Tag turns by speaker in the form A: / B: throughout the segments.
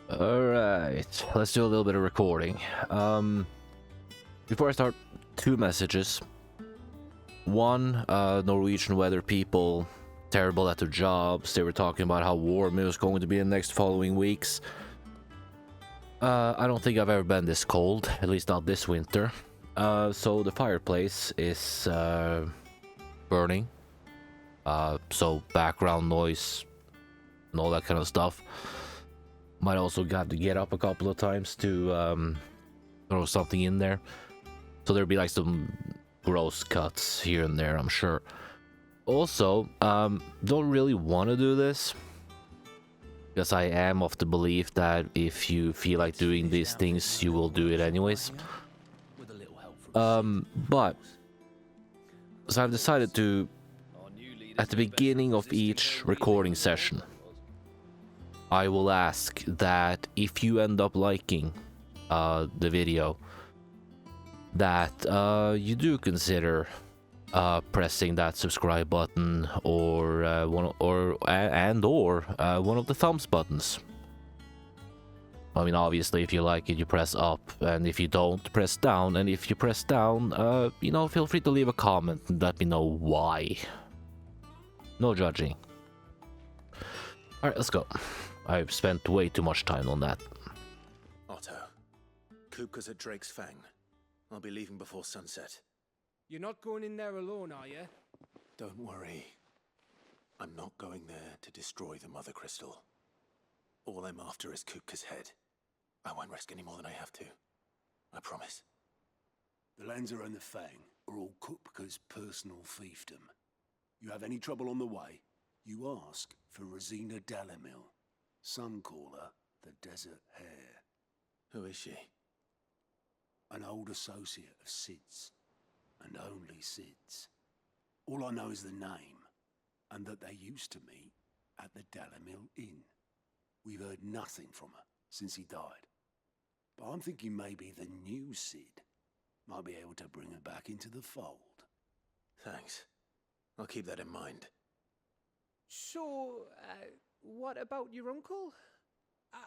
A: Alright, let's do a little bit of recording. Before I start, two messages. One, Norwegian weather people, terrible at their jobs. They were talking about how warm it was going to be in the next following weeks. I don't think I've ever been this cold, at least not this winter. So the fireplace is burning. So background noise and all that kind of stuff. Might also have to get up a couple of times to throw something in there. So there'll be like some gross cuts here and there, I'm sure. Also, don't really want to do this, because I am of the belief that if you feel like doing these things, you will do it anyways. But so I've decided to, at the beginning of each recording session, I will ask that if you end up liking the video, that you do consider pressing that subscribe button or one of the thumbs buttons. I mean, obviously, if you like it, you press up, and if you don't, press down. And if you press down, feel free to leave a comment and let me know why. No judging. All right, let's go. I've spent way too much time on that.
B: Otto, Kupka's at Drake's Fang. I'll be leaving before sunset.
C: You're not going in there alone, are you?
B: Don't worry. I'm not going there to destroy the Mother Crystal. All I'm after is Kupka's head. I won't risk any more than I have to. I promise.
D: The Lancer and the Fang are all Kupka's personal fiefdom. You have any trouble on the way, you ask for Rosina Dalamil. Some call her the Desert Hare.
B: Who is she?
D: An old associate of Sid's, and only Sid's. All I know is the name, and that they used to meet at the Dalamil Inn. We've heard nothing from her since he died. But I'm thinking maybe the new Sid might be able to bring her back into the fold.
B: Thanks. I'll keep that in mind.
C: So, what about your uncle?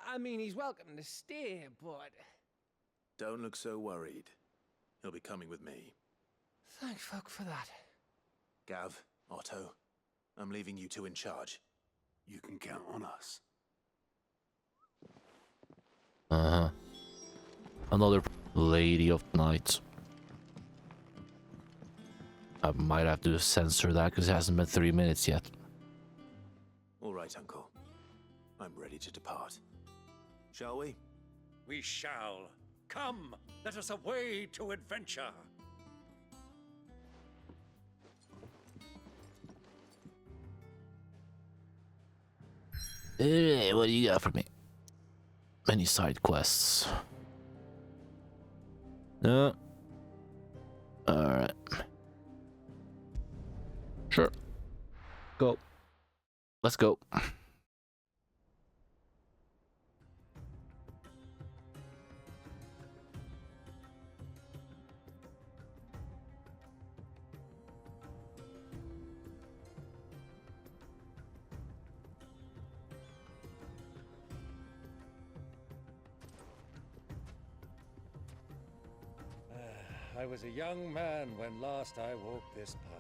C: I mean, he's welcome to stay, but...
B: Don't look so worried. He'll be coming with me.
C: Thank fuck for that.
B: Gav, Otto, I'm leaving you two in charge.
D: You can count on us.
A: Uh-huh. Another Lady of Night. I might have to censor that because it hasn't been 3 minutes yet.
B: All right, Uncle. I'm ready to depart. Shall we?
E: We shall. Come, let us away to adventure.
A: Hey, what do you got for me? Many side quests. No. Alright. Sure. Go. Let's go.
E: I was a young man when last I walked this path.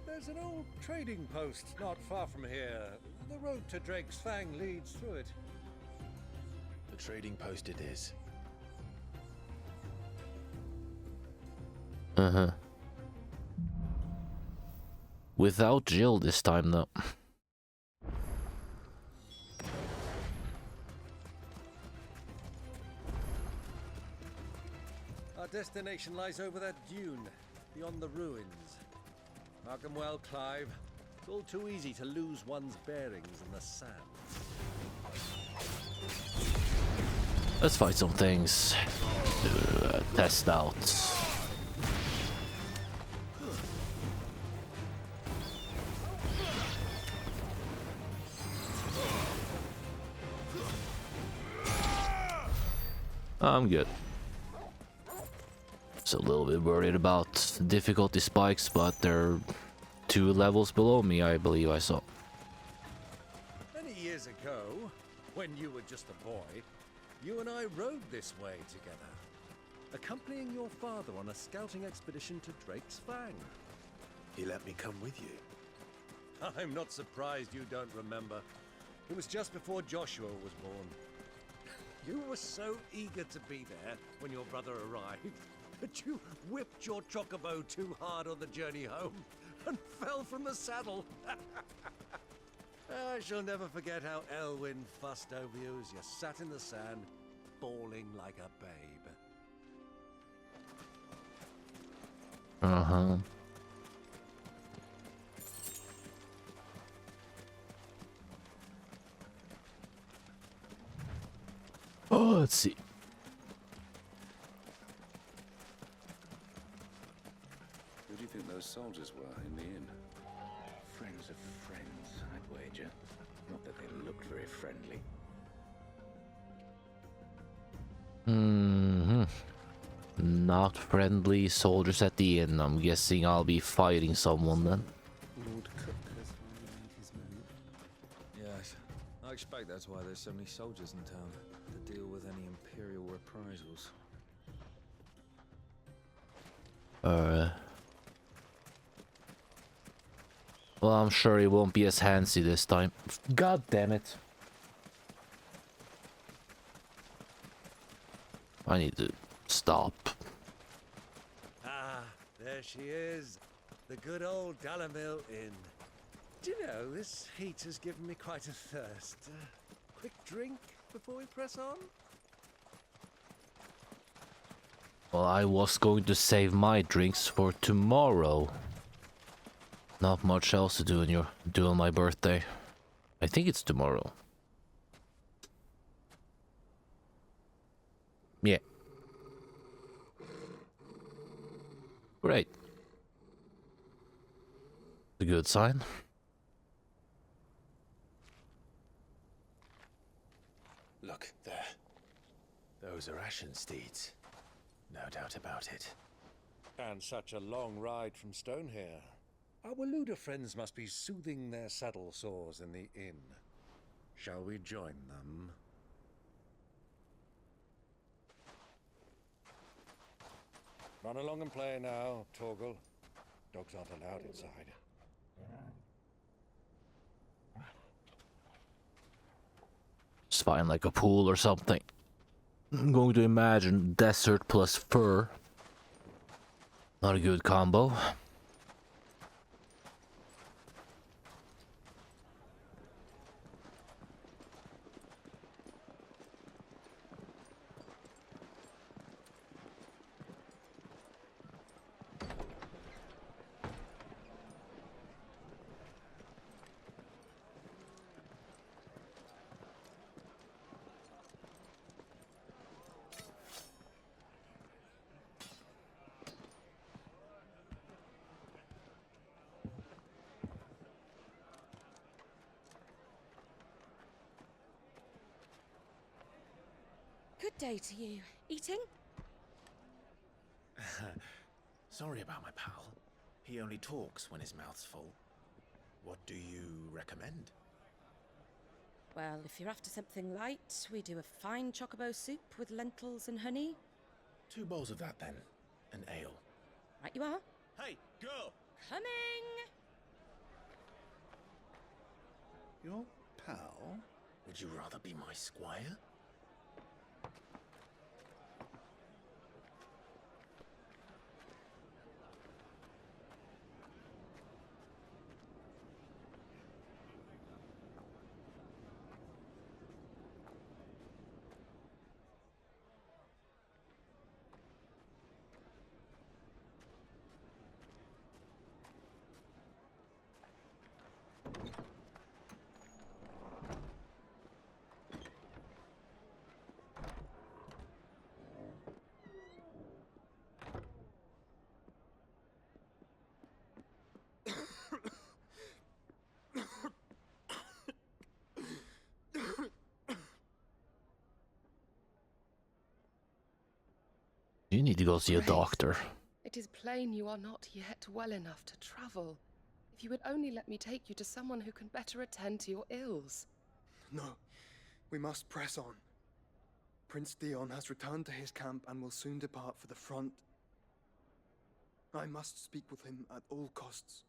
E: There's an old trading post not far from here. The road to Drake's Fang leads through it.
B: The trading post it is.
A: Uh-huh. Without Jill this time, though.
E: Our destination lies over that dune, beyond the ruins. Mark 'em well, Clive. It's all too easy to lose one's bearings in the sand.
A: Let's find some things to test out. I'm good. So a little bit worried about difficulty spikes, but they're 2 levels below me, I believe I saw.
E: Many years ago, when you were just a boy, you and I rode this way together, accompanying your father on a scouting expedition to Drake's Fang.
B: He let me come with you.
E: I'm not surprised you don't remember. It was just before Joshua was born. You were so eager to be there when your brother arrived that you whipped your chocobo too hard on the journey home and fell from the saddle. I shall never forget how Elwyn fussed over you as you sat in the sand, bawling like a babe.
A: Uh-huh. Oh, let's see.
F: Who do you think those soldiers were in the inn?
G: Friends of friends, I'd wager. Not that they looked very friendly.
A: Mm-hmm. Not friendly soldiers at the inn. I'm guessing I'll be fighting someone then.
F: Lord Cook has finally made his move.
H: Yes, I expect that's why there's so many soldiers in town, to deal with any Imperial reprisals.
A: Well, I'm sure it won't be as handsy this time. God damn it. I need to stop.
E: Ah, there she is. The good old Dalamil Inn. Do you know, this heat has given me quite a thirst. Quick drink before we press on?
A: Well, I was going to save my drinks for tomorrow. Not much else to do on my birthday. I think it's tomorrow. Yeah. Great. A good sign.
B: Look, there. Those are Ashen steeds. No doubt about it.
E: And such a long ride from Stonehair. Our Waluda friends must be soothing their saddle sores in the inn. Shall we join them? Run along and play now, Torgal. Dogs aren't allowed inside.
A: Just find like a pool or something. I'm going to imagine desert plus fur. Not a good combo.
I: Good day to you. Eating?
B: Sorry about my pal. He only talks when his mouth's full. What do you recommend?
I: Well, if you're after something light, we do a fine chocobo soup with lentils and honey.
B: 2 bowls of that then. An ale.
I: Right you are.
B: Hey, girl!
I: Coming!
B: Your pal? Would you rather be my squire?
A: You need to go see a
J: Grace,
A: doctor.
J: It is plain you are not yet well enough to travel. If you would only let me take you to someone who can better attend to your ills.
K: No, we must press on. Prince Dion has returned to his camp and will soon depart for the front. I must speak with him at all costs.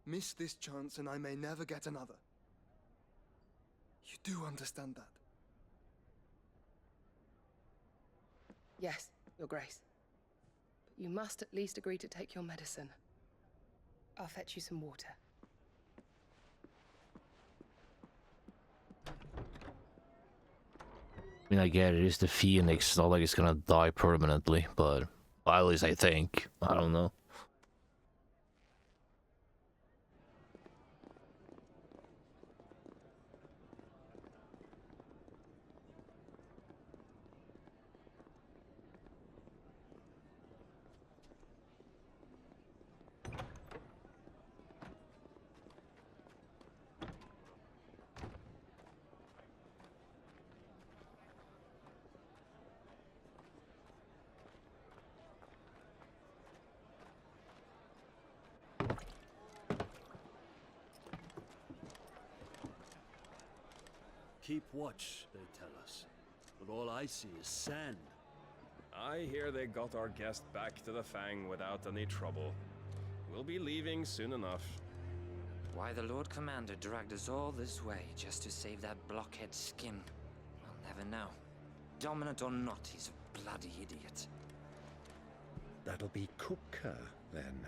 K: Miss this chance and I may never get another. You do understand that?
J: Yes, Your Grace. But you must at least agree to take your medicine. I'll fetch you some water.
A: I mean, I get it. It's the Phoenix. It's not like it's gonna die permanently, but well, at least I think. I don't know.
D: Keep watch, they tell us. But all I see is sand.
L: I hear they got our guest back to the Fang without any trouble. We'll be leaving soon enough.
M: Why the Lord Commander dragged us all this way just to save that blockhead's skin, I'll never know. Dominant or not, he's a bloody idiot.
N: That'll be Cooker, then.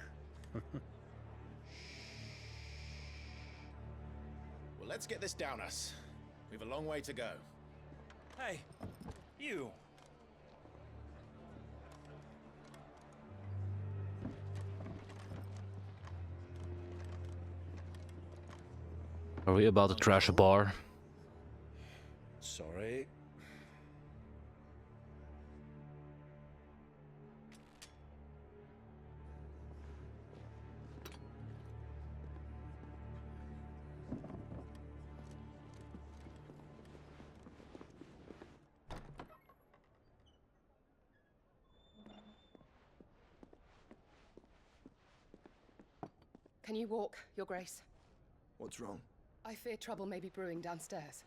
O: Well, let's get this down us. We've a long way to go.
P: Hey, you.
A: Are we about to trash a bar?
N: Sorry.
J: Can you walk, Your Grace?
K: What's wrong?
J: I fear trouble may be brewing downstairs.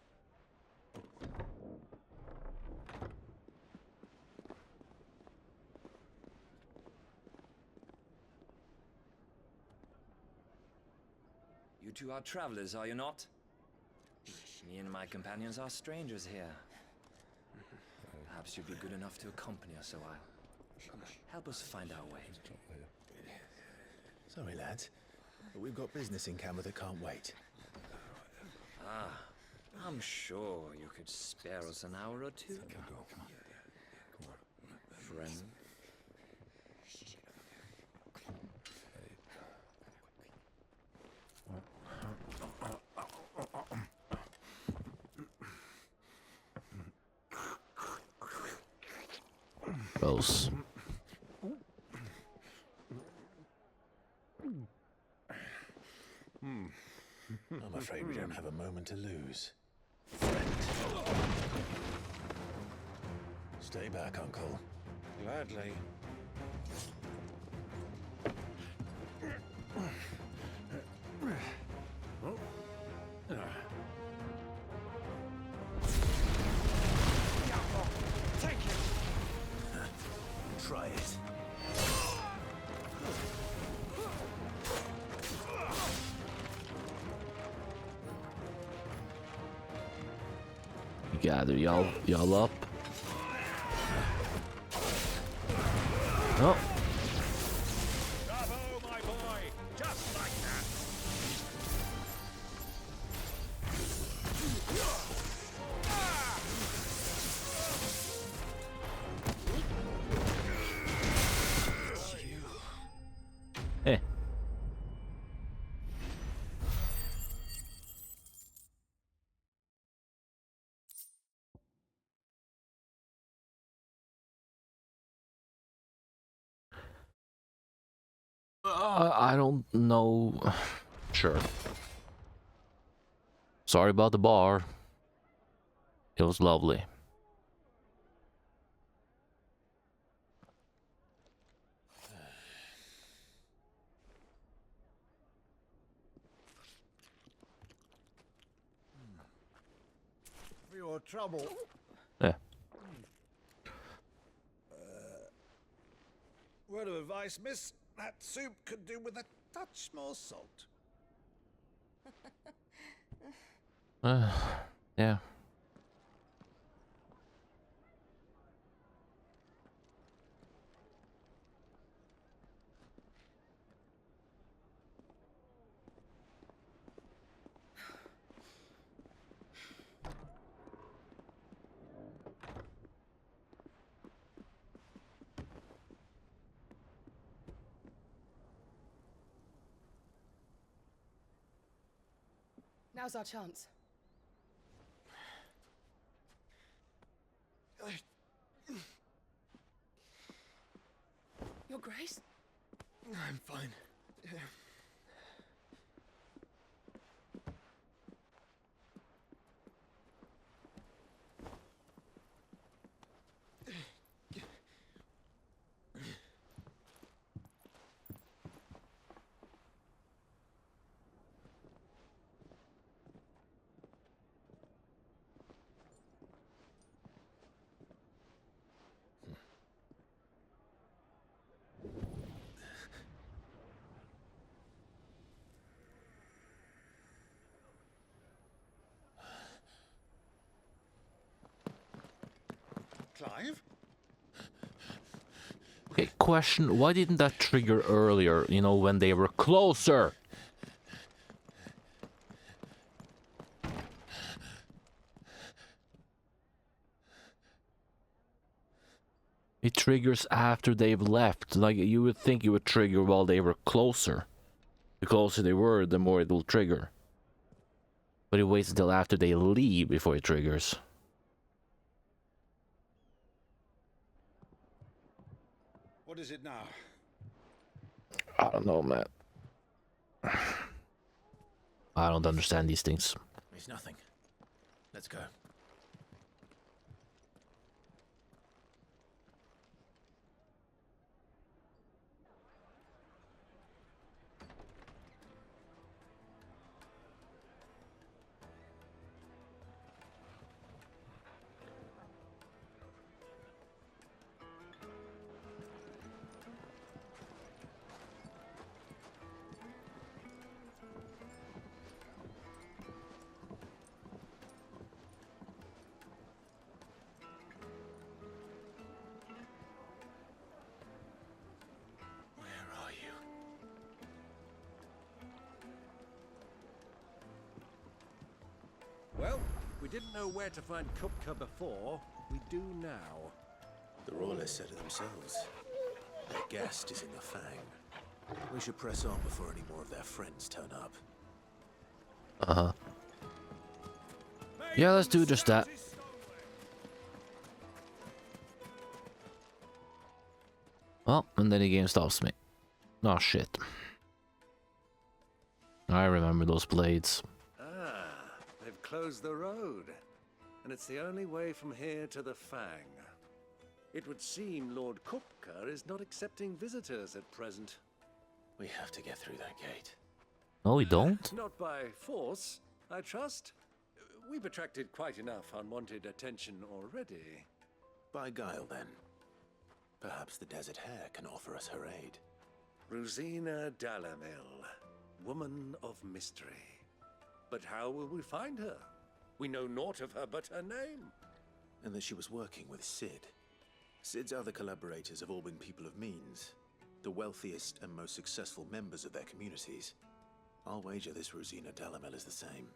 M: You two are travelers, are you not? Me and my companions are strangers here. Perhaps you'd be good enough to accompany us a while. Help us find our way.
O: Sorry, lads, but we've got business in camera that can't wait.
M: Ah, I'm sure you could spare us an hour or two. Friend.
A: Gross.
O: I'm afraid we don't have a moment to lose. Stay back, Uncle.
N: Gladly.
P: Take it!
O: Try it.
A: Gather y'all up. Oh.
L: Bravo, my boy! Just like that!
A: Eh. I don't know. Sure. Sorry about the bar. It was lovely.
E: for your trouble.
A: Yeah.
E: Word of advice, miss. That soup could do with a touch more salt.
A: Yeah.
J: Now's our chance. Your Grace?
K: I'm fine.
E: Clive?
A: Okay, question, why didn't that trigger earlier, you know, when they were closer? It triggers after they've left. Like, you would think it would trigger while they were closer. The closer they were, the more it will trigger. But it waits until after they leave before it triggers.
E: What is it now?
A: I don't know, man. I don't understand these things.
B: It's nothing. Let's go.
E: Well, we didn't know where to find Kupka before. We do now.
B: The Royalists said it themselves. Their guest is in the Fang. We should press on before any more of their friends turn up.
A: Uh-huh. Yeah, let's do just that. Well, and then the game stops me. Oh, shit. I remember those blades.
E: Ah, they've closed the road. And it's the only way from here to the Fang. It would seem Lord Kupka is not accepting visitors at present.
B: We have to get through that gate.
A: No, we don't?
E: Not by force, I trust. We've attracted quite enough unwanted attention already.
B: By guile, then. Perhaps the Desert Hare can offer us her aid.
E: Rosina Dalamil, woman of mystery. But how will we find her? We know naught of her but her name.
B: And that she was working with Sid. Sid's other collaborators have all been people of means, the wealthiest and most successful members of their communities. I'll wager this Rosina Dalamel is the same.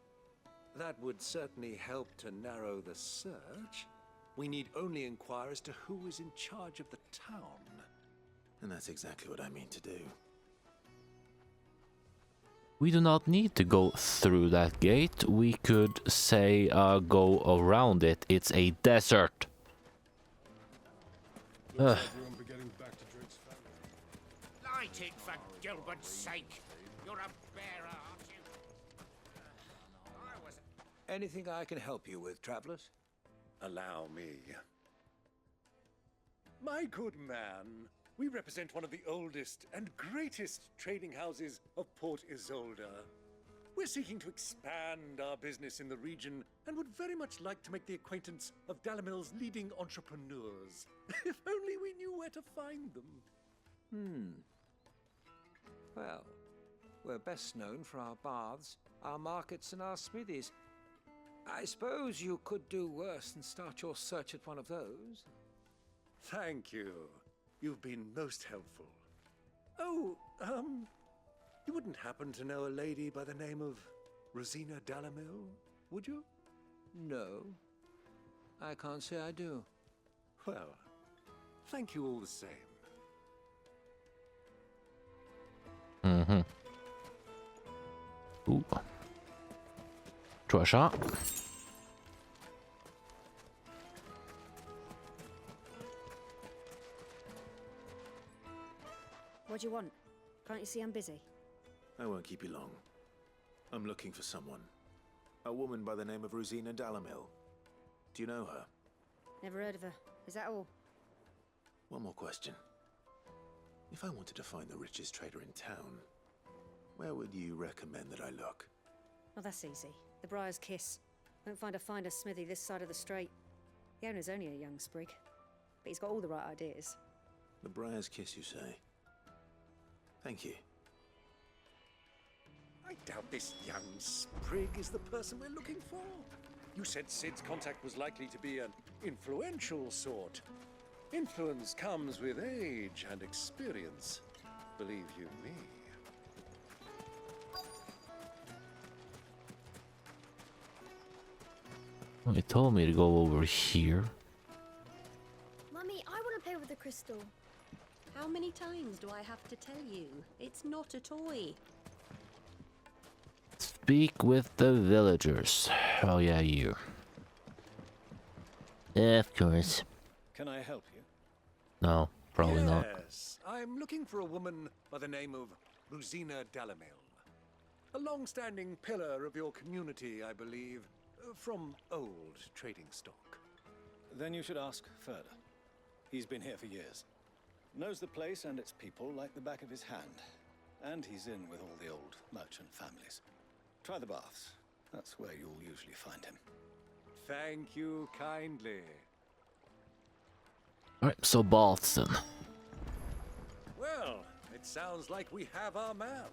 E: That would certainly help to narrow the search. We need only inquire as to who is in charge of the town.
B: And that's exactly what I mean to do.
A: We do not need to go through that gate. We could say go around it. It's a desert.
Q: Light it, for Gilbert's sake. You're a bearer, aren't you?
E: Anything I can help you with, travelers? Allow me. My good man, we represent one of the oldest and greatest trading houses of Port Isolde. We're seeking to expand our business in the region and would very much like to make the acquaintance of Dalamil's leading entrepreneurs. If only we knew where to find them.
R: Well, we're best known for our baths, our markets, and our smithies. I suppose you could do worse than start your search at one of those.
E: Thank you. You've been most helpful. Oh, you wouldn't happen to know a lady by the name of Rosina Dalamil, would you?
R: No, I can't say I do.
E: Well, thank you all the same.
A: Ooh. Treasure.
S: What do you want? Can't you see I'm busy?
B: I won't keep you long. I'm looking for someone. A woman by the name of Rosina Dalamil. Do you know her?
S: Never heard of her. Is that all?
B: One more question. If I wanted to find the richest trader in town, where would you recommend that I look?
S: Well, that's easy. The Briar's Kiss. Won't find a finer smithy this side of the strait. The owner's only a young sprig, but he's got all the right ideas.
B: The Briar's Kiss, you say? Thank you.
E: I doubt this young sprig is the person we're looking for. You said Sid's contact was likely to be an influential sort. Influence comes with age and experience, believe you me.
A: He told me to go over here.
T: Mummy, I want to play with the crystal.
U: How many times do I have to tell you? It's not a toy.
A: Speak with the villagers. Oh yeah, you. Of course.
E: Can I help you?
A: No, probably not.
E: Yes, I'm looking for a woman by the name of Rosina Dalamil. A long-standing pillar of your community, I believe, from old trading stock.
V: Then you should ask further. He's been here for years. Knows the place and its people like the back of his hand. And he's in with all the old merchant families. Try the baths. That's where you'll usually find him.
E: Thank you kindly.
A: Alright, so baths then.
E: Well, it sounds like we have our man.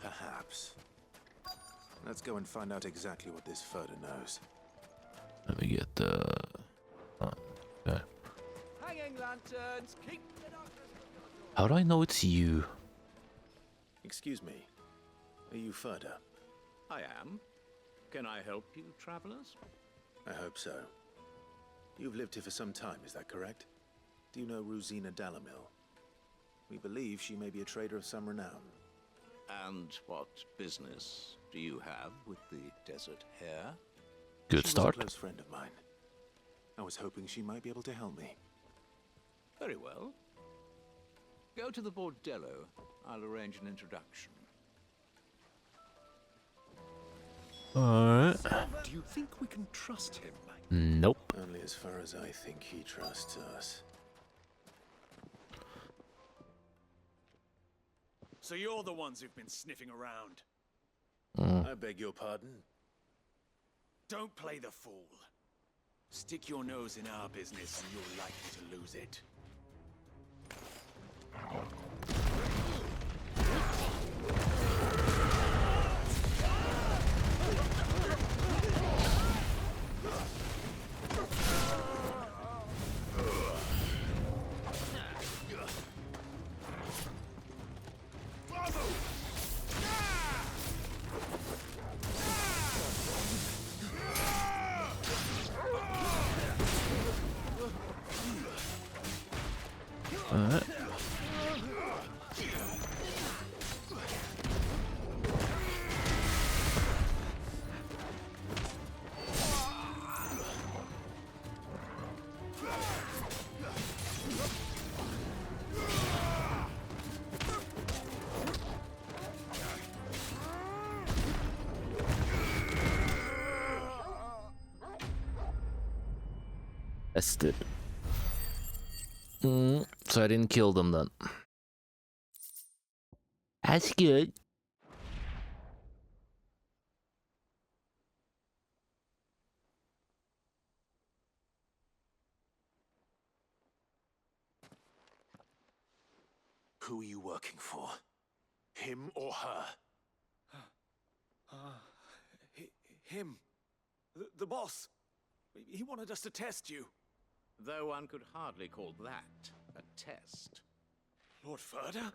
B: Perhaps. Let's go and find out exactly what this Furder knows.
A: Let me get the... Oh, okay.
C: Hanging lanterns, keep the darkness.
A: How do I know it's you?
B: Excuse me. Are you Furder?
W: I am. Can I help you, travelers?
B: I hope so. You've lived here for some time, is that correct? Do you know Rosina Dalamil? We believe she may be a trader of some renown.
W: And what business do you have with the desert hare?
A: Good start.
B: She was a close friend of mine. I was hoping she might be able to help me.
W: Very well. Go to the bordello. I'll arrange an introduction.
A: Alright.
E: Do you think we can trust him?
A: Nope.
B: Only as far as I think he trusts us.
X: So you're the ones who've been sniffing around.
B: I beg your pardon?
X: Don't play the fool. Stick your nose in our business and you're likely to lose it.
A: Alright. That's it. So I didn't kill them then. That's good.
B: working for? Him or her?
E: Him. The boss. He wanted us to test you.
W: Though one could hardly call that a test.
E: Lord Ferda?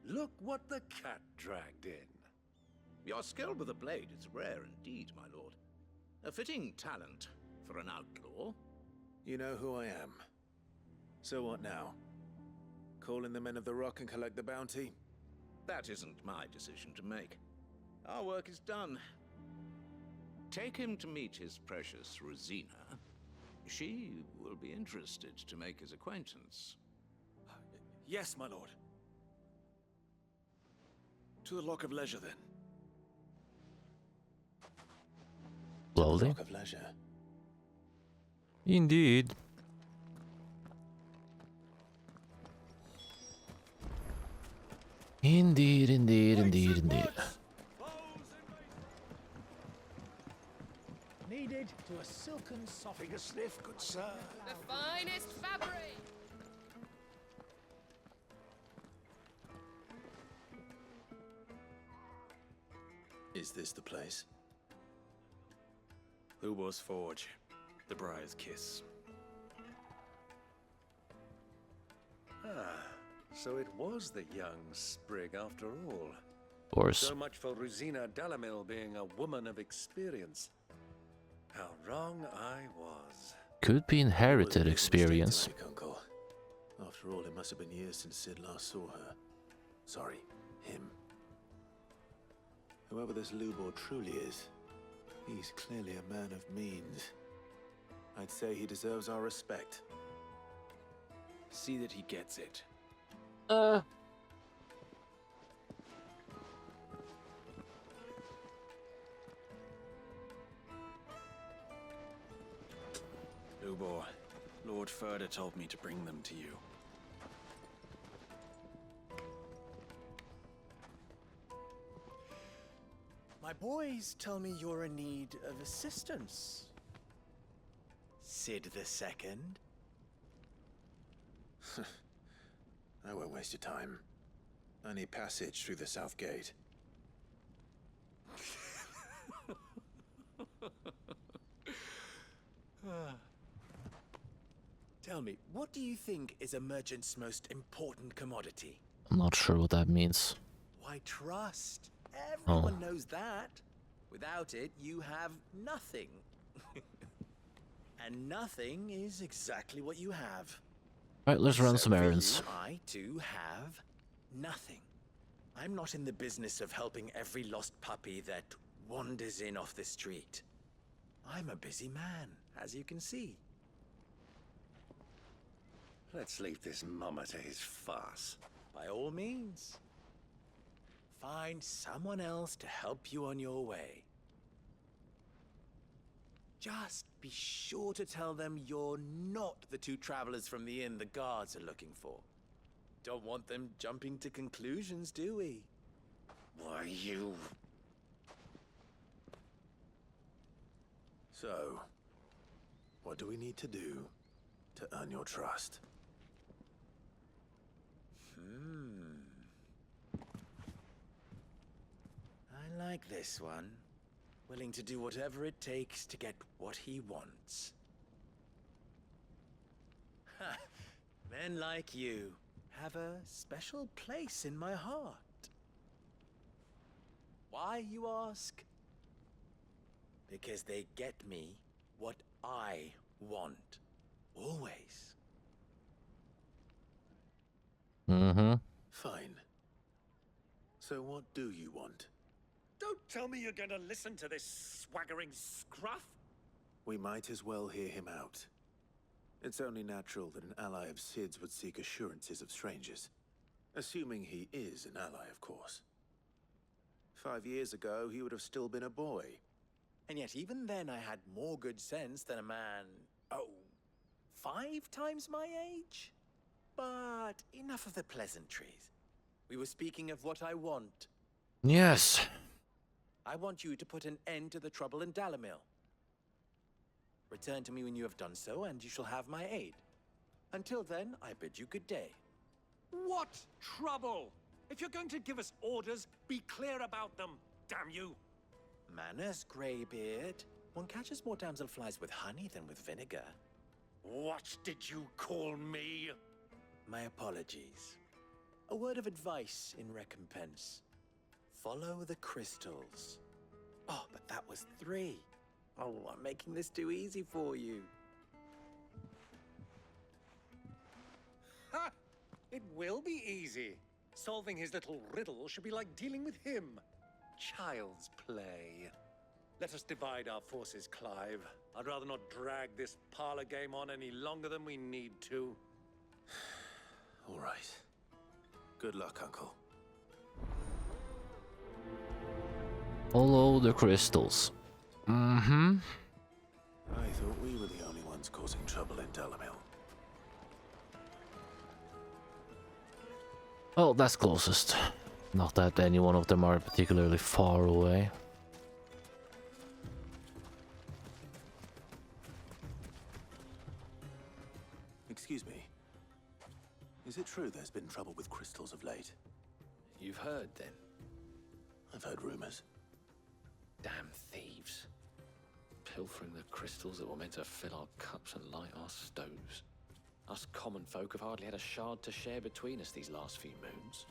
W: Look what the cat dragged in. Your skill with the blade is rare indeed, my lord. A fitting talent for an outlaw.
B: You know who I am. So what now? Call in the Men of the Rock and collect the bounty?
W: That isn't my decision to make. Our work is done. Take him to meet his precious Rosina. She will be interested to make his acquaintance.
E: Yes, my lord. To the Lock of Leisure, then.
A: Slowly.
B: Lock of Leisure.
A: Indeed. Indeed, indeed, indeed, indeed.
E: Needed to a silken soft. Take a sniff, good sir.
J: The finest fabric!
B: Is this the place?
L: Lubo's Forge. The Briar's Kiss.
N: Ah, so it was the young sprig after all.
A: Of course.
N: So much for Rosina Delamil being a woman of experience. How wrong I was.
A: Could be inherited experience.
B: Uncle. After all, it must have been years since Sid last saw her. Sorry, him. Whoever this Lubor truly is, he's clearly a man of means. I'd say he deserves our respect.
L: See that he gets it. Lubor, Lord Ferda told me to bring them to you.
O: My boys tell me you're in need of assistance. Sid the Second?
B: I won't waste your time. I need passage through the south gate.
O: Tell me, what do you think is a merchant's most important commodity?
A: I'm not sure what that means.
O: Why, trust. Everyone knows that. Without it, you have nothing. And nothing is exactly what you have.
A: Right, let's run
O: So
A: some
O: for
A: errands.
O: you, I too have nothing. I'm not in the business of helping every lost puppy that wanders in off the street. I'm a busy man, as you can see.
N: Let's leave this mama to his farce.
O: By all means. Find someone else to help you on your way. Just be sure to tell them you're not the two travelers from the inn the guards are looking for. Don't want them jumping to conclusions, do we?
N: Why, you...
B: So, what do we need to do to earn your trust?
O: I like this one. Willing to do whatever it takes to get what he wants. Ha! Men like you have a special place in my heart. Why, you ask? Because they get me what I want. Always.
A: Mm-hmm.
B: Fine. So what do you want?
N: Don't tell me you're going to listen to this swaggering scruff.
B: We might as well hear him out. It's only natural that an ally of Sid's would seek assurances of strangers. Assuming he is an ally, of course. 5 years ago, he would have still been a boy.
O: And yet even then I had more good sense than a man, 5 times my age? But enough of the pleasantries. We were speaking of what I want.
A: Yes.
O: I want you to put an end to the trouble in Dalamil. Return to me when you have done so, and you shall have my aid. Until then, I bid you good day.
E: What trouble? If you're going to give us orders, be clear about them, damn you!
O: Manners, Greybeard. One catches more damselflies with honey than with vinegar.
E: What did you call me?
O: My apologies. A word of advice in recompense. Follow the crystals. Oh, but that was 3. Oh, I'm making this too easy for you.
E: Ha! It will be easy. Solving his little riddle should be like dealing with him. Child's play. Let us divide our forces, Clive. I'd rather not drag this parlor game on any longer than we need to.
B: All right. Good luck, Uncle.
A: Follow the crystals. Mm-hmm.
B: I thought we were the only ones causing trouble in Delamil.
A: Well, that's closest. Not that any one of them are particularly far away.
B: Excuse me. Is it true there's been trouble with crystals of late?
F: You've heard, then?
B: I've heard rumors.
F: Damn thieves. Pilfering the crystals that were meant to fill our cups and light our stoves. Us common folk have hardly had a shard to share between us these last few moons.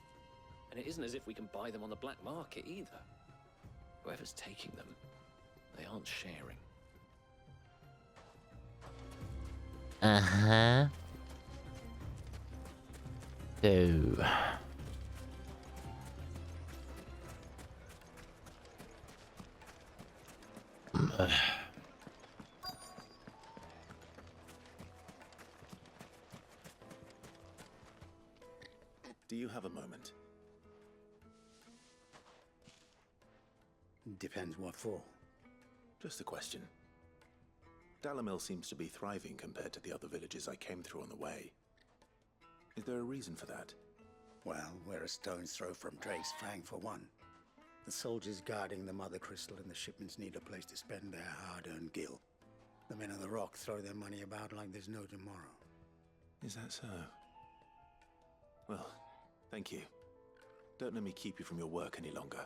F: And it isn't as if we can buy them on the black market either. Whoever's taking them, they aren't sharing.
A: Uh-huh. So...
B: Do you have a moment?
D: Depends what for.
B: Just a question. Dalamil seems to be thriving compared to the other villages I came through on the way. Is there a reason for that?
D: Well, we're a stone's throw from Drake's Fang for one. The soldiers guarding the Mother Crystal and the shipments need a place to spend their hard-earned gil. The men of the Rock throw their money about like there's no tomorrow.
B: Is that so? Well, thank you. Don't let me keep you from your work any longer.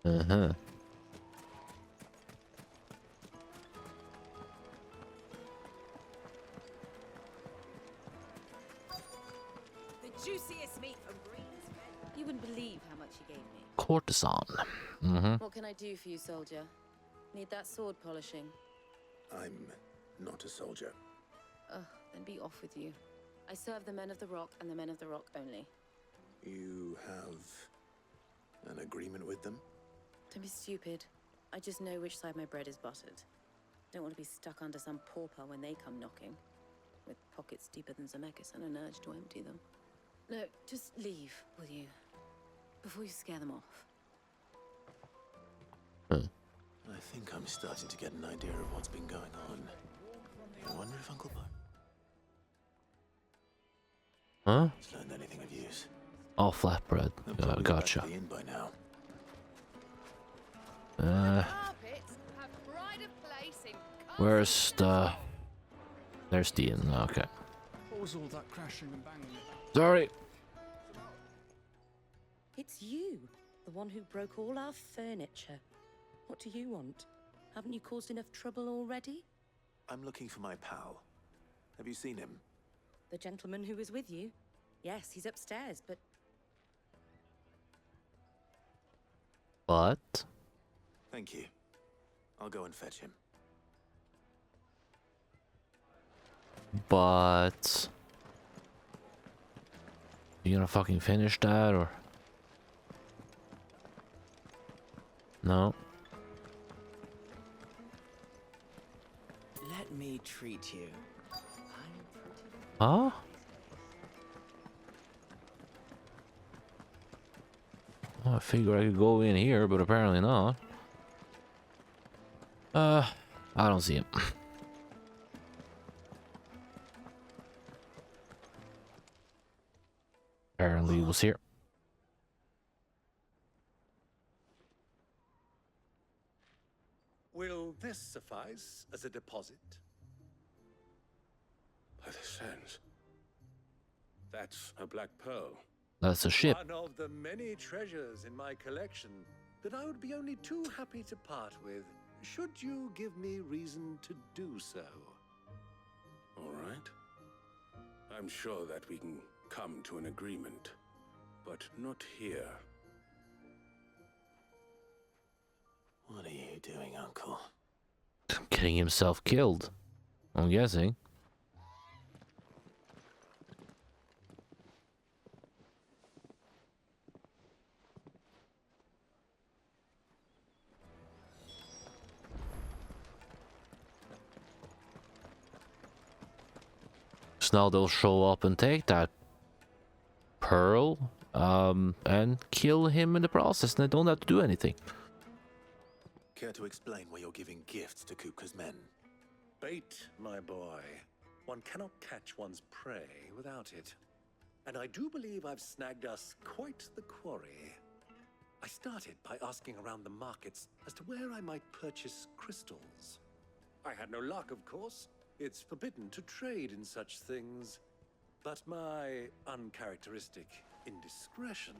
A: Uh-huh.
G: The juiciest meat from Greens. You wouldn't believe how much he gave me.
A: Courtesan. Mm-hmm.
G: What can I do for you, soldier? Need that sword polishing?
B: I'm not a soldier.
G: Ugh, then be off with you. I serve the men of the Rock and the men of the Rock only.
B: You have an agreement with them?
G: Don't be stupid. I just know which side my bread is buttered. Don't want to be stuck under some pauper when they come knocking. With pockets deeper than Zemeckis and an urge to empty them. No, just leave, will you? Before you scare them off.
B: I think I'm starting to get an idea of what's been going on. I wonder if Uncle Bo...
A: Huh?
B: has learned anything of use.
A: Oh, flatbread. Gotcha.
B: Be in by now.
A: Where's the... There's the inn. Okay.
H: What was all that crashing and banging about?
A: Sorry.
G: It's you, the one who broke all our furniture. What do you want? Haven't you caused enough trouble already?
B: I'm looking for my pal. Have you seen him?
G: The gentleman who was with you? Yes, he's upstairs, but...
A: What?
B: Thank you. I'll go and fetch him.
A: But... You gonna fucking finish that, or...? No?
O: Let me treat you.
A: Huh? Well, I figured I could go in here, but apparently not. I don't see him. Apparently he was here.
E: Will this suffice as a deposit?
D: By the sands.
L: That's a black pearl.
A: That's a ship.
N: One of the many treasures in my collection that I would be only too happy to part with, should you give me reason to do so.
L: All right. I'm sure that we can come to an agreement, but not here.
B: What are you doing, Uncle?
A: Getting himself killed, I'm guessing. So now they'll show up and take that pearl, and kill him in the process, and they don't have to do anything.
B: Care to explain why you're giving gifts to Kupka's men?
N: Bait, my boy. One cannot catch one's prey without it. And I do believe I've snagged us quite the quarry. I started by asking around the markets as to where I might purchase crystals. I had no luck, of course. It's forbidden to trade in such things. But my uncharacteristic indiscretion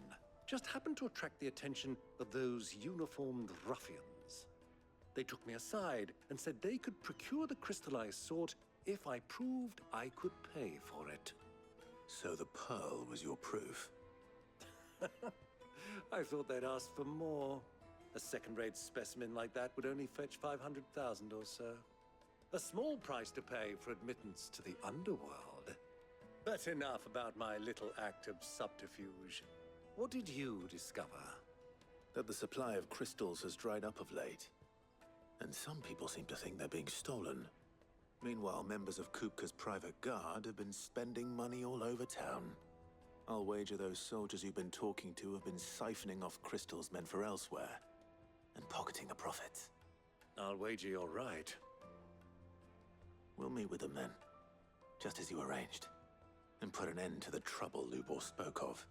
N: just happened to attract the attention of those uniformed ruffians. They took me aside and said they could procure the crystal I sought if I proved I could pay for it.
B: So the pearl was your proof?
N: I thought they'd ask for more. A second-rate specimen like that would only fetch 500,000 or so. A small price to pay for admittance to the underworld. But enough about my little act of subterfuge. What did you discover?
B: That the supply of crystals has dried up of late. And some people seem to think they're being stolen. Meanwhile, members of Kupka's private guard have been spending money all over town. I'll wager those soldiers you've been talking to have been siphoning off crystals meant for elsewhere, and pocketing the profits.
N: I'll wager you're right.
B: We'll meet with them then, just as you arranged, and put an end to the trouble Lubor spoke of.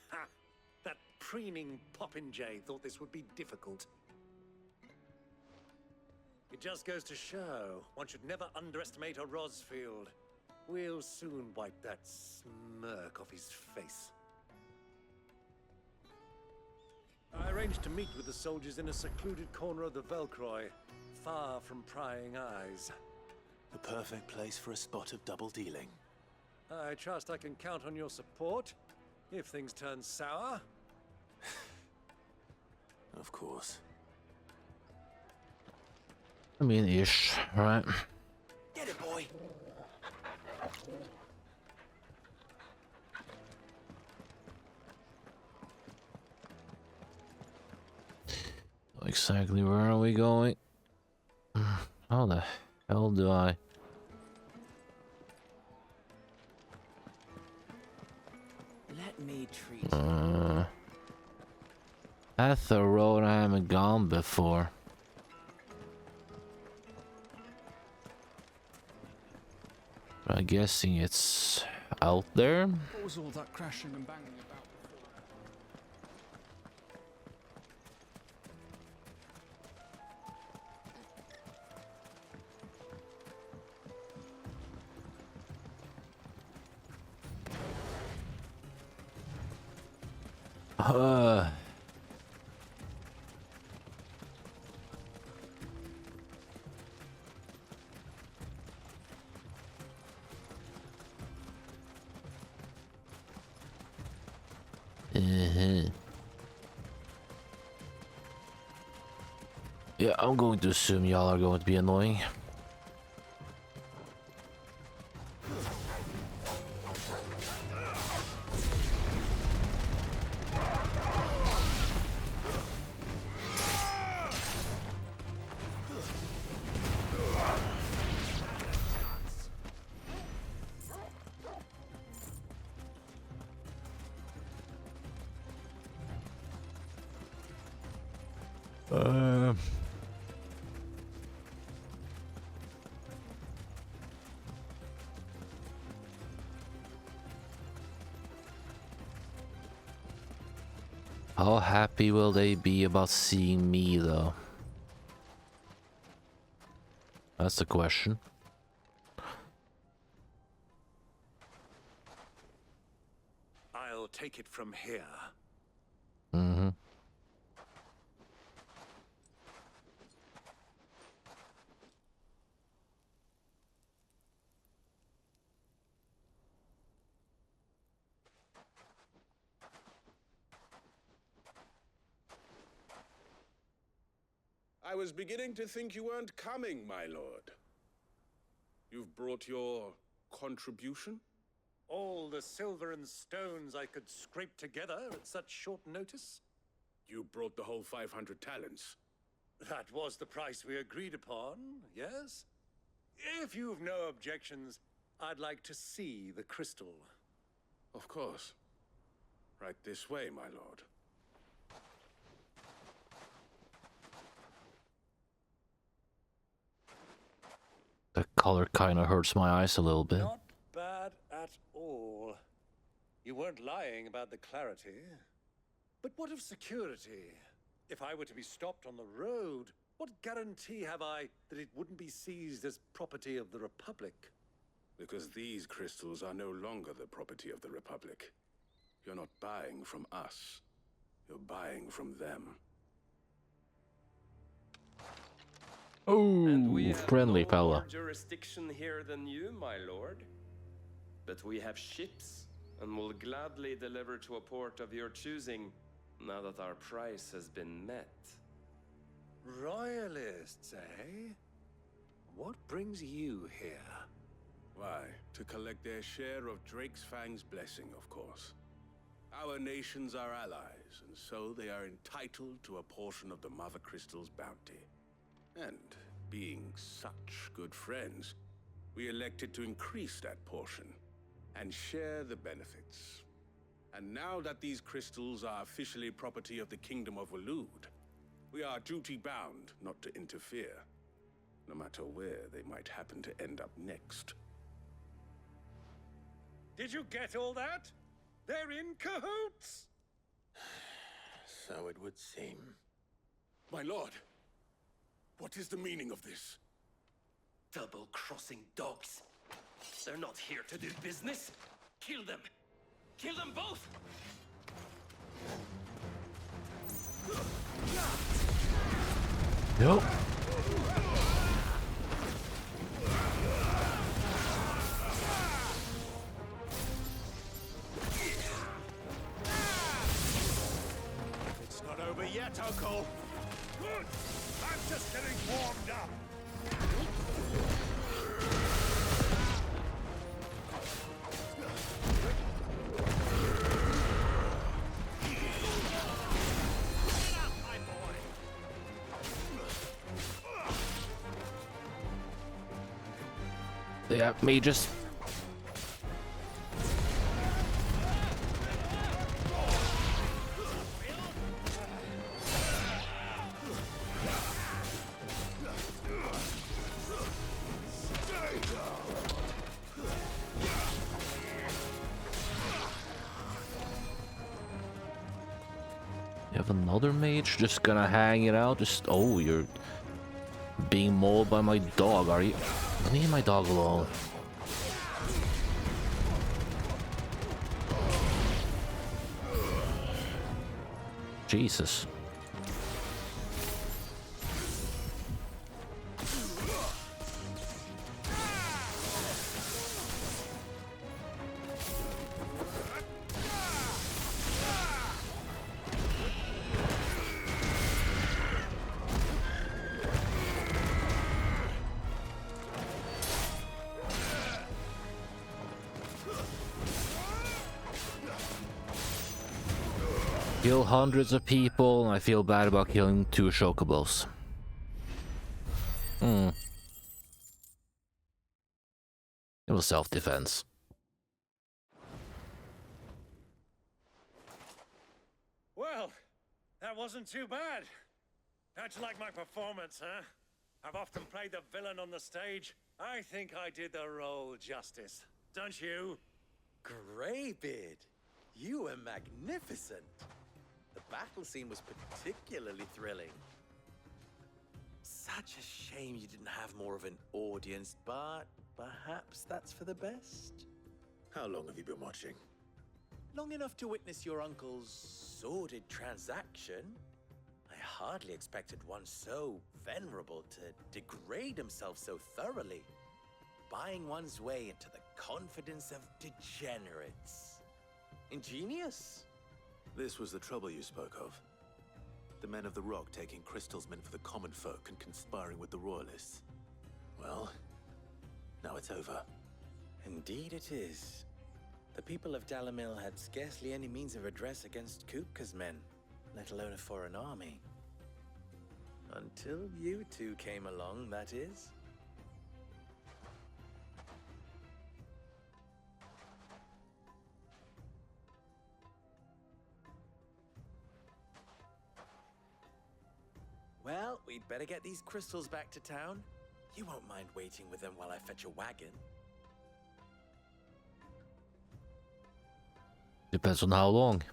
N: Ha! That preening popinjay thought this would be difficult. It just goes to show one should never underestimate a Rosfield. We'll soon wipe that smirk off his face. I arranged to meet with the soldiers in a secluded corner of the Velcroy, far from prying eyes.
B: The perfect place for a spot of double dealing.
N: I trust I can count on your support if things turn sour.
B: Of course.
A: I mean, ish, right?
B: Get it, boy!
A: Exactly where are we going? How the hell do I?
O: Let me treat you.
A: That's a road I haven't gone before. But I'm guessing it's out there.
H: What was all that crashing and banging about
A: before? Yeah, I'm going to assume y'all are going to be annoying. How happy will they be about seeing me, though? That's the question.
N: take it from here.
A: Mm-hmm.
L: I was beginning to think you weren't coming, my lord. You've brought your contribution?
N: All the silver and stones I could scrape together at such short notice?
L: You brought the whole 500 talents.
N: That was the price we agreed upon, yes? If you've no objections, I'd like to see the crystal.
L: Of course. Right this way, my lord.
A: The color kind of hurts my eyes a little bit.
N: Not bad at all. You weren't lying about the clarity. But what of security? If I were to be stopped on the road, what guarantee have I that it wouldn't be seized as property of the Republic?
L: Because these crystals are no longer the property of the Republic. You're not buying from us. You're buying from them.
A: Oh, friendly fella.
I: More jurisdiction here than you, my lord. But we have ships, and will gladly deliver to a port of your choosing, now that our price has been met.
N: Royalists, eh? What brings you here?
L: Why, to collect their share of Drake's Fang's blessing, of course. Our nations are allies, and so they are entitled to a portion of the Mother Crystal's bounty. And, being such good friends, we elected to increase that portion and share the benefits. And now that these crystals are officially property of the Kingdom of Waloed, we are duty-bound not to interfere, no matter where they might happen to end up next.
N: Did you get all that? They're in cahoots!
B: So it would seem.
L: My lord! What is the meaning of this?
I: Double-crossing dogs. They're not here to do business. Kill them. Kill them both!
A: Nope.
N: It's not over yet, Uncle. Good. I'm just getting warmed up.
A: Yeah, mages. You have another mage just gonna hang it out? Just, oh, you're being mauled by my dog, are you? Let me and my dog alone. Jesus. Kill hundreds of people, and I feel bad about killing 2 chocobos. It was self-defense.
N: Well, that wasn't too bad. How'd you like my performance, huh? I've often played the villain on the stage. I think I did the role justice. Don't you?
O: Greybeard, you were magnificent. The battle scene was particularly thrilling. Such a shame you didn't have more of an audience, but perhaps that's for the best.
B: How long have you been watching?
O: Long enough to witness your uncle's sordid transaction. I hardly expected one so venerable to degrade himself so thoroughly. Buying one's way into the confidence of degenerates. Ingenious.
B: This was the trouble you spoke of. The men of the Rock taking crystals meant for the common folk and conspiring with the Royalists. Well, now it's over.
O: Indeed it is. The people of Dalamil had scarcely any means of redress against Kupka's men, let alone a foreign army. Until you two came along, that is. Well, we'd better get these crystals back to town. You won't mind waiting with them while I fetch a wagon.
A: Depends on how long.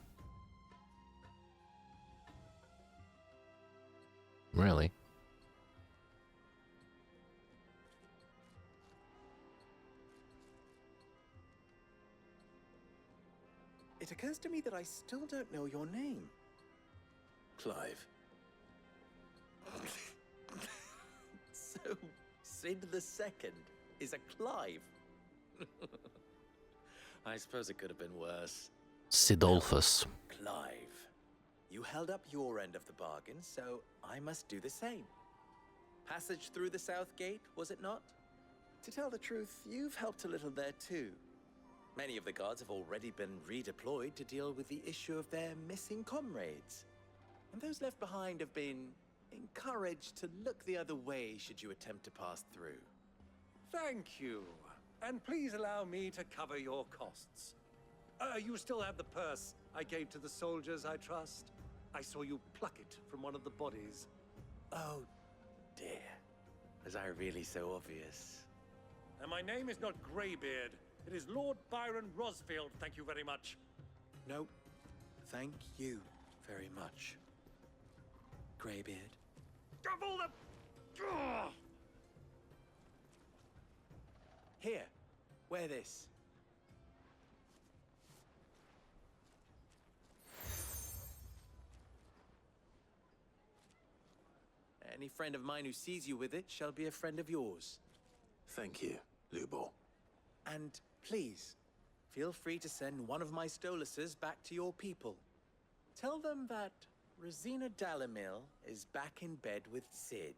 A: Really?
O: It occurs to me that I still don't know your name.
B: Clive.
O: So, Sid the Second is a Clive. I suppose it could have been worse.
A: Sidolphus.
O: Clive, you held up your end of the bargain, so I must do the same. Passage through the South Gate, was it not? To tell the truth, you've helped a little there too. Many of the guards have already been redeployed to deal with the issue of their missing comrades. And those left behind have been encouraged to look the other way should you attempt to pass through.
E: Thank you. And please allow me to cover your costs. You still have the purse I gave to the soldiers, I trust? I saw you pluck it from one of the bodies.
O: Oh, dear. Was I really so obvious?
E: And my name is not Greybeard. It is Lord Byron Rosfield, thank you very much.
O: No, thank you very much, Greybeard.
E: Double the...
O: Here, wear this. Any friend of mine who sees you with it shall be a friend of yours.
B: Thank you, Lubor.
O: And please, feel free to send one of my Stoluses back to your people. Tell them that Rosina Dalamil is back in bed with Sid.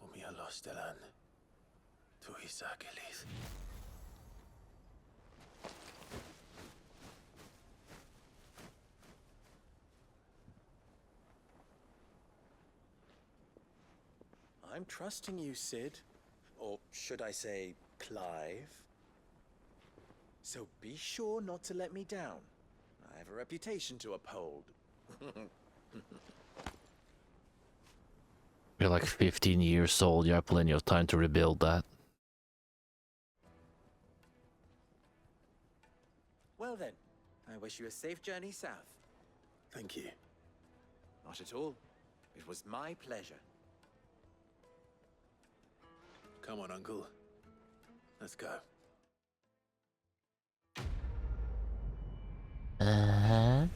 B: Umia Lostelan. Tu Isakelis.
O: I'm trusting you, Sid. Or should I say, Clive? So be sure not to let me down. I have a reputation to uphold.
A: You're like 15 years old, you have plenty of time to rebuild that.
O: Well then, I wish you a safe journey south.
B: Thank you.
O: Not at all. It was my pleasure.
B: Come on, Uncle. Let's go.
A: Uh-huh.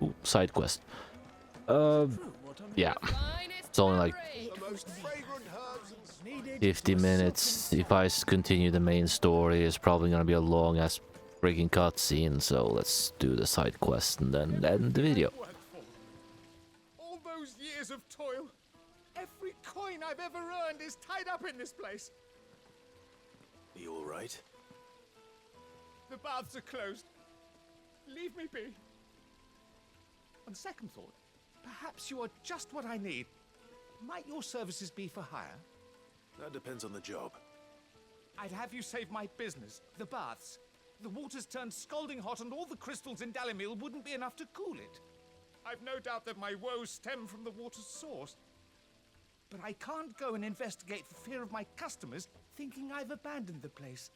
A: Ooh, side quest. Yeah. It's only like 50 minutes. If I continue the main story, it's probably gonna be a long ass freaking cutscene, so let's do the side quest and then end the video.
C: All those years of toil, every coin I've ever earned is tied up in this place.
B: Are you all right?
C: The baths are closed. Leave me be. On second thought, perhaps you are just what I need. Might your services be for hire?
B: That depends on the job.
C: I'd have you save my business, the baths. The water's turned scalding hot and all the crystals in Dalamil wouldn't be enough to cool it. I've no doubt that my woes stem from the water's source. But I can't go and investigate for fear of my customers thinking I've abandoned the place.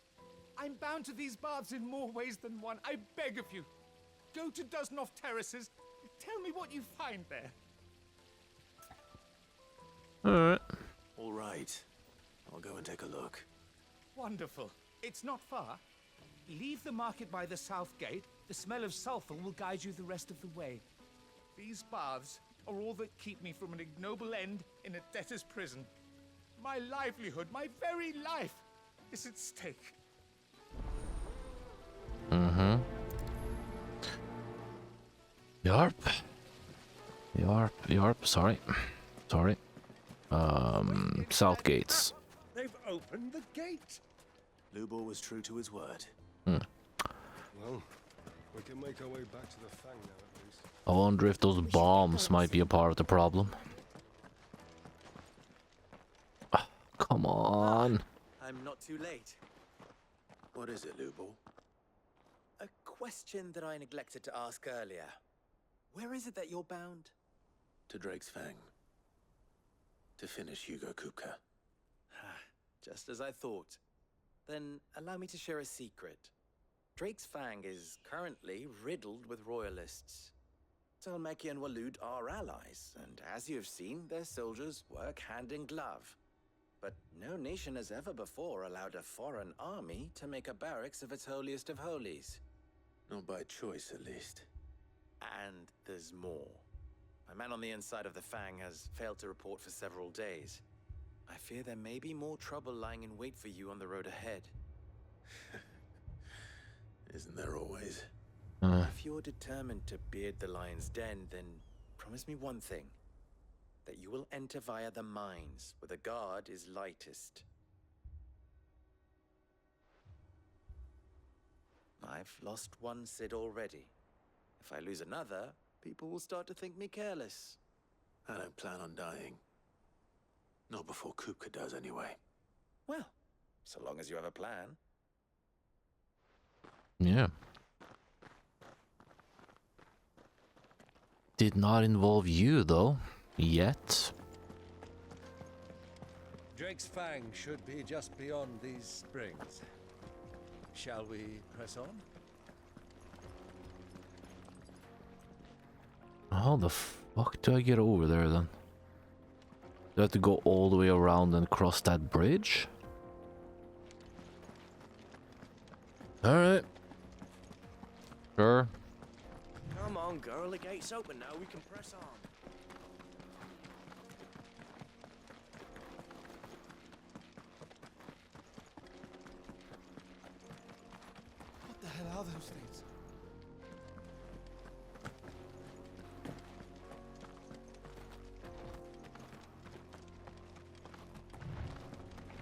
C: I'm bound to these baths in more ways than one. I beg of you, go to Dusnoff Terraces. Tell me what you find there.
A: Alright.
B: All right. I'll go and take a look.
C: Wonderful. It's not far. Leave the market by the south gate. The smell of sulfur will guide you the rest of the way. These baths are all that keep me from an ignoble end in a debtor's prison. My livelihood, my very life, is at stake.
A: Mm-hmm. Yarp, sorry. South gates.
E: They've opened the gate.
B: Lubor was true to his word.
A: Hmm.
K: Well, we can make our way back to the Fang now at least.
A: I wonder if those bombs might be a part of the problem. Ah, come on.
O: I'm not too late.
B: What is it, Lubor?
O: A question that I neglected to ask earlier. Where is it that you're bound?
B: To Drake's Fang. To finish Hugo Kupka.
O: Just as I thought. Then allow me to share a secret. Drake's Fang is currently riddled with royalists. Talmeki and Walud are allies, and as you have seen, their soldiers work hand in glove. But no nation has ever before allowed a foreign army to make a barracks of its holiest of holies.
B: Not by choice, at least.
O: And there's more. My man on the inside of the Fang has failed to report for several days. I fear there may be more trouble lying in wait for you on the road ahead.
B: Isn't there always?
O: If you're determined to beard the lion's den, then promise me one thing. That you will enter via the mines, where the guard is lightest. I've lost one Cid already. If I lose another, people will start to think me careless.
B: I don't plan on dying. Not before Kupka does, anyway.
O: Well, so long as you have a plan.
A: Yeah. Did not involve you, though. Yet.
E: Drake's Fang should be just beyond these springs. Shall we press on?
A: How the fuck do I get over there, then? Do I have to go all the way around and cross that bridge? Alright. Sure.
M: Come on, girl, the gate's open now, we can press on.
H: What the hell are those things?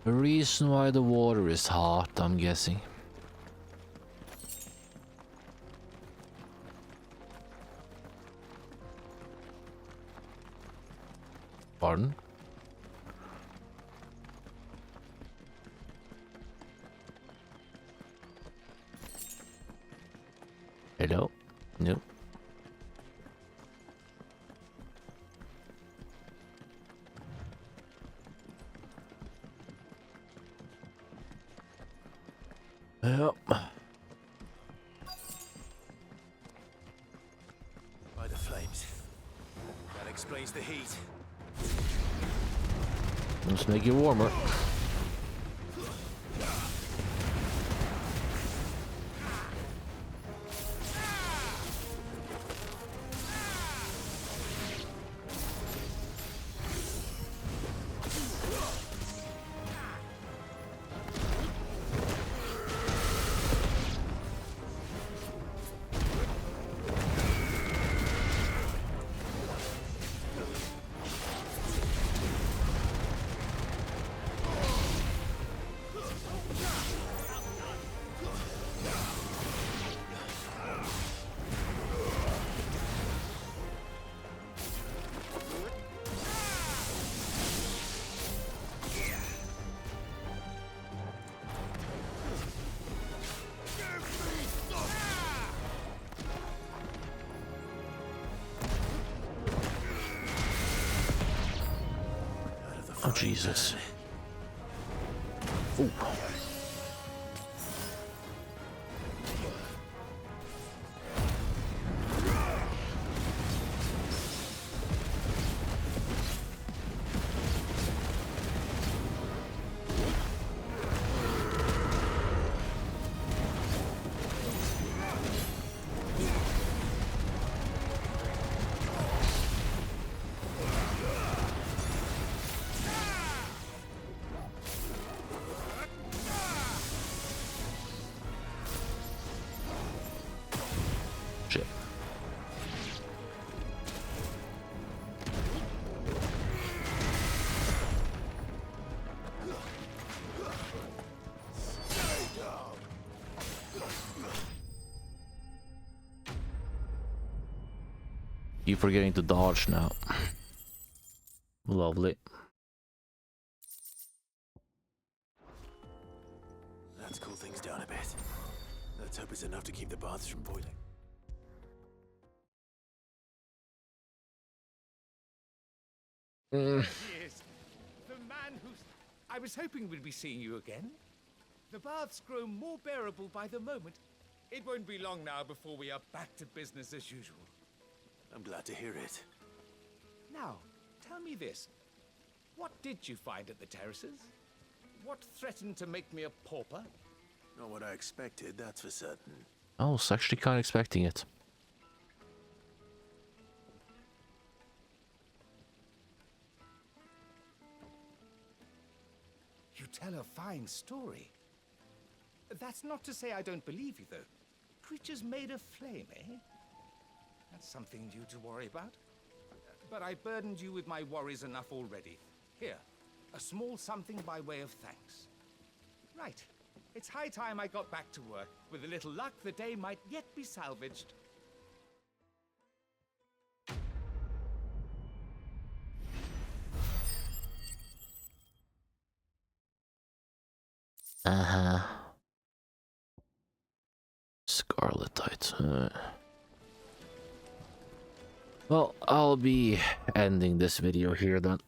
A: The reason why the water is hot, I'm guessing. Pardon? Hello? No. Yep.
B: By the flames. That explains the heat.
A: Let's make it warmer. Oh, Jesus. Ooh. Shit. Keep forgetting to dodge now. Lovely.
B: Let's cool things down a bit. Let's hope it's enough to keep the baths from boiling.
C: There he is. The man who's... I was hoping we'd be seeing you again. The baths grow more bearable by the moment. It won't be long now before we are back to business as usual.
B: I'm glad to hear it.
C: Now, tell me this. What did you find at the terraces? What threatened to make me a pauper?
B: Not what I expected, that's for certain.
A: I was actually kind of expecting it.
C: You tell a fine story. That's not to say I don't believe you, though. Creatures made of flame, eh? That's something new to worry about. But I burdened you with my worries enough already. Here, a small something by way of thanks. Right. It's high time I got back to work. With a little luck, the day might yet be salvaged.
A: Scarletite. Well, I'll be ending this video here then.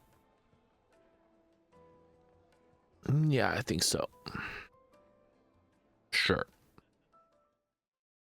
A: Yeah, I think so. Sure.